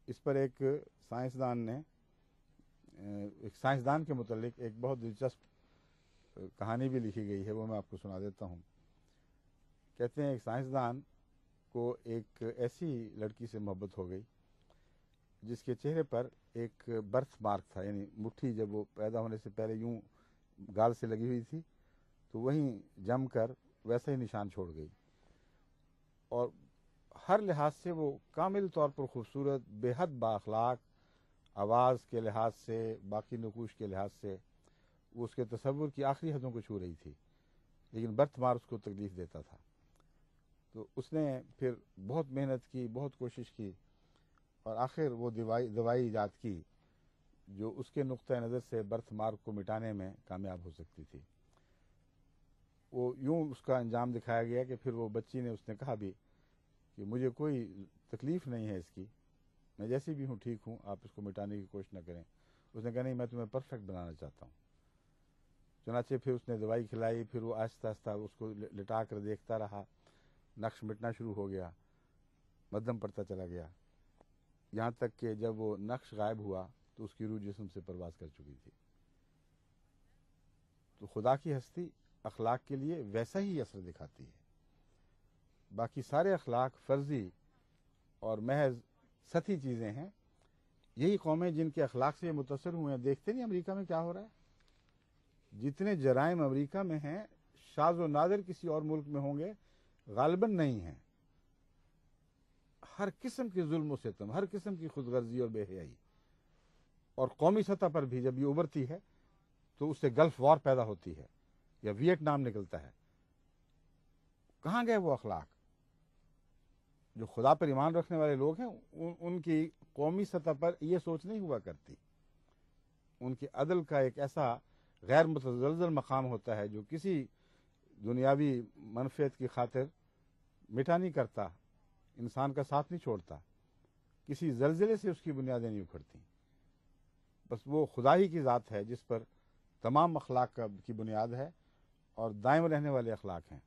اس پر ایک سائنسدان کے متعلق ایک بہت دلچسپ کہانی بھی لکھی گئی ہے، وہ میں آپ کو سنا دیتا ہوں۔ کہتے ہیں ایک سائنسدان کو ایک ایسی لڑکی سے محبت ہو گئی جس کے چہرے پر ایک برتھ مارک تھا، یعنی مٹھی جب وہ پیدا ہونے سے پہلے یوں گال سے لگی ہوئی تھی تو وہیں جم کر ویسا ہی نشان چھوڑ گئی، اور ہر لحاظ سے وہ کامل طور پر خوبصورت، بے حد بااخلاق، آواز کے لحاظ سے، باقی نقوش کے لحاظ سے وہ اس کے تصور کی آخری حدوں کو چھو رہی تھی، لیکن برتھ مارک اس کو تکلیف دیتا تھا۔ تو اس نے پھر بہت محنت کی، بہت کوشش کی، اور آخر وہ دوائی ایجاد کی جو اس کے نقطۂ نظر سے برتھ مارک کو مٹانے میں کامیاب ہو سکتی تھی۔ وہ یوں اس کا انجام دکھایا گیا کہ پھر وہ بچی نے، اس نے کہا بھی کہ مجھے کوئی تکلیف نہیں ہے اس کی، میں جیسی بھی ہوں ٹھیک ہوں، آپ اس کو مٹانے کی کوشش نہ کریں۔ اس نے کہا نہیں، میں تمہیں پرفیکٹ بنانا چاہتا ہوں۔ چنانچہ پھر اس نے دوائی کھلائی، پھر وہ آہستہ آہستہ اس کو لٹا کر دیکھتا رہا، نقش مٹنا شروع ہو گیا، مدھم پڑتا چلا گیا، یہاں تک کہ جب وہ نقش غائب ہوا تو اس کی روح جسم سے پرواز کر چکی تھی۔ تو خدا کی ہستی اخلاق کے لیے ویسا ہی اثر دکھاتی ہے۔ باقی سارے اخلاق فرضی اور محض سطحی چیزیں ہیں۔ یہی قومیں جن کے اخلاق سے یہ متاثر ہوئے ہیں، دیکھتے نہیں امریکہ میں کیا ہو رہا ہے؟ جتنے جرائم امریکہ میں ہیں شاذ و نادر کسی اور ملک میں ہوں گے، غالباً نہیں ہیں۔ ہر قسم کے ظلم و ستم، ہر قسم کی خود غرضی اور بے حیائی، اور قومی سطح پر بھی جب یہ ابھرتی ہے تو اس سے گلف وار پیدا ہوتی ہے یا ویتنام نکلتا ہے۔ کہاں گئے وہ اخلاق؟ جو خدا پر ایمان رکھنے والے لوگ ہیں ان کی قومی سطح پر یہ سوچ نہیں ہوا کرتی۔ ان کے عدل کا ایک ایسا غیر متزلزل مقام ہوتا ہے جو کسی دنیاوی منفعت کی خاطر مٹا نہیں کرتا، انسان کا ساتھ نہیں چھوڑتا، کسی زلزلے سے اس کی بنیادیں نہیں اکھڑتی۔ بس وہ خدا ہی کی ذات ہے جس پر تمام اخلاق کی بنیاد ہے اور دائم رہنے والے اخلاق ہیں۔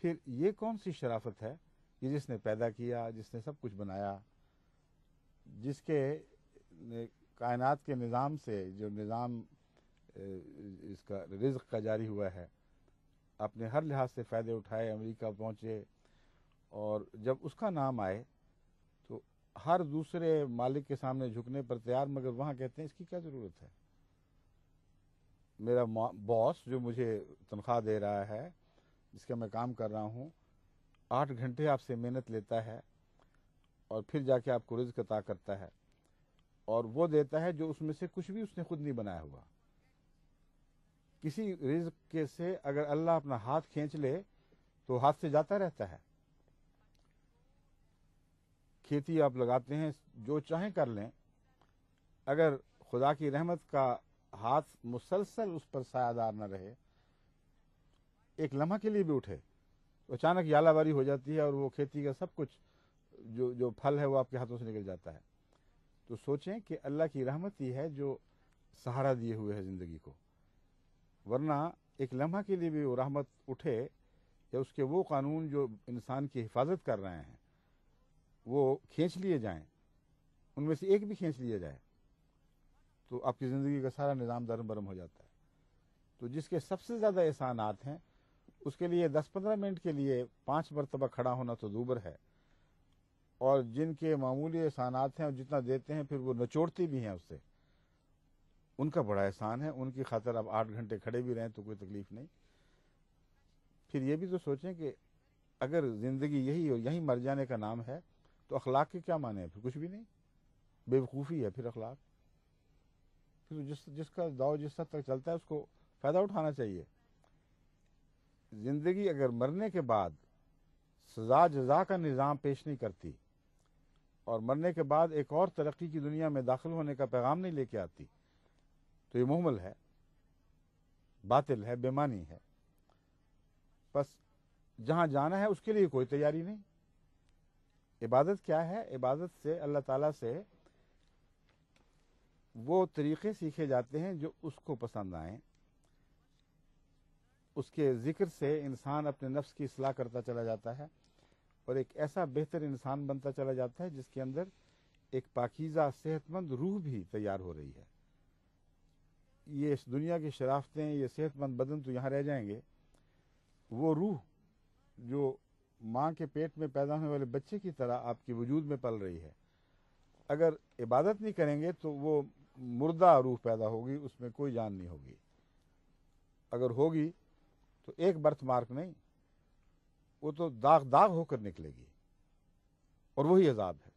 پھر یہ کون سی شرافت ہے کہ جس نے پیدا کیا، جس نے سب کچھ بنایا، جس کے کائنات کے نظام سے، جو نظام اس کا رزق کا جاری ہوا ہے، اپنے ہر لحاظ سے فائدے اٹھائے، امریکہ پہنچے، اور جب اس کا نام آئے تو ہر دوسرے مالک کے سامنے جھکنے پر تیار، مگر وہاں کہتے ہیں اس کی کیا ضرورت ہے؟ میرا باس جو مجھے تنخواہ دے رہا ہے، جس کا میں کام کر رہا ہوں، 8 گھنٹے آپ سے محنت لیتا ہے اور پھر جا کے آپ کو رزق عطا کرتا ہے، اور وہ دیتا ہے جو اس میں سے کچھ بھی اس نے خود نہیں بنایا ہوا۔ کسی رزق کے سے اگر اللہ اپنا ہاتھ کھینچ لے تو ہاتھ سے جاتا رہتا ہے۔ کھیتی آپ لگاتے ہیں، جو چاہیں کر لیں، اگر خدا کی رحمت کا ہاتھ مسلسل اس پر سایہ دار نہ رہے، ایک لمحہ کے لیے بھی اٹھے تو اچانک یالہ باری ہو جاتی ہے اور وہ کھیتی کا سب کچھ جو پھل ہے وہ آپ کے ہاتھوں سے نکل جاتا ہے۔ تو سوچیں کہ اللہ کی رحمت ہی ہے جو سہارا دیے ہوئے ہے زندگی کو، ورنہ ایک لمحہ کے لیے بھی وہ رحمت اٹھے یا اس کے وہ قانون جو انسان کی حفاظت کر رہے ہیں وہ کھینچ لیے جائیں، ان میں سے ایک بھی کھینچ لیا جائے تو آپ کی زندگی کا سارا نظام درم برم ہو جاتا ہے۔ تو جس کے سب سے زیادہ احسانات ہیں، اس کے لیے 10-15 منٹ کے لیے 5 مرتبہ کھڑا ہونا تو دوبر ہے، اور جن کے معمولی احسانات ہیں اور جتنا دیتے ہیں پھر وہ نچوڑتی بھی ہیں اس سے، ان کا بڑا احسان ہے، ان کی خاطر آپ 8 گھنٹے کھڑے بھی رہیں تو کوئی تکلیف نہیں۔ پھر یہ بھی تو سوچیں کہ اگر زندگی یہی ہو، یہیں مر جانے کا نام ہے، تو اخلاق کے کیا معنی ہے؟ پھر کچھ بھی نہیں، بے وقوفی ہے پھر اخلاق۔ پھر جس کا داؤ جس حد تک چلتا ہے اس کو فائدہ اٹھانا چاہیے۔ زندگی اگر مرنے کے بعد سزا جزا کا نظام پیش نہیں کرتی اور مرنے کے بعد ایک اور ترقی کی دنیا میں داخل ہونے کا پیغام نہیں لے کے آتی تو یہ محمل ہے، باطل ہے، بے معنی ہے۔ بس جہاں جانا ہے اس کے لیے کوئی تیاری نہیں۔ عبادت کیا ہے؟ عبادت سے اللہ تعالیٰ سے وہ طریقے سیکھے جاتے ہیں جو اس کو پسند آئیں۔ اس کے ذکر سے انسان اپنے نفس کی اصلاح کرتا چلا جاتا ہے اور ایک ایسا بہتر انسان بنتا چلا جاتا ہے جس کے اندر ایک پاکیزہ صحت مند روح بھی تیار ہو رہی ہے. یہ اس دنیا کی شرافتیں، یہ صحت مند بدن تو یہاں رہ جائیں گے. وہ روح جو ماں کے پیٹ میں پیدا ہونے والے بچے کی طرح آپ کے وجود میں پل رہی ہے، اگر عبادت نہیں کریں گے تو وہ مردہ روح پیدا ہوگی، اس میں کوئی جان نہیں ہوگی. اگر ہوگی تو ایک برتھ مارک نہیں، وہ تو داغ داغ ہو کر نکلے گی، اور وہی عذاب ہے.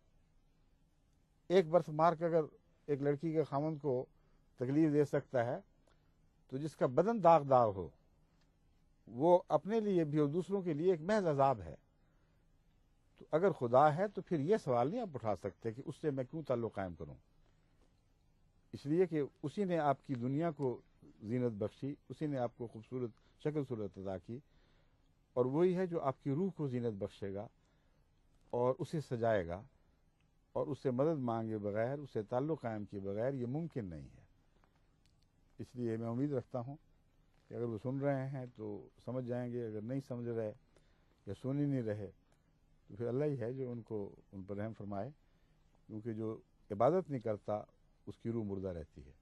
ایک برتھ مارک اگر ایک لڑکی کے خاوند کو تکلیف دے سکتا ہے، تو جس کا بدن داغ داغ ہو، وہ اپنے لیے بھی اور دوسروں کے لیے ایک محض عذاب ہے. تو اگر خدا ہے تو پھر یہ سوال نہیں آپ اٹھا سکتے کہ اس سے میں کیوں تعلق قائم کروں. اس لیے کہ اسی نے آپ کی دنیا کو زینت بخشی، اسی نے آپ کو خوبصورت شکل صورت عطا کی، اور وہی ہے جو آپ کی روح کو زینت بخشے گا اور اسے سجائے گا، اور اس سے مدد مانگے بغیر، اس سے تعلق قائم کیے بغیر یہ ممکن نہیں ہے. اس لیے میں امید رکھتا ہوں کہ اگر وہ سن رہے ہیں تو سمجھ جائیں گے، اگر نہیں سمجھ رہے یا سن ہی نہیں رہے تو پھر اللہ ہی ہے جو ان پر رحم فرمائے، کیونکہ جو عبادت نہیں کرتا اس کی روح مردہ رہتی ہے.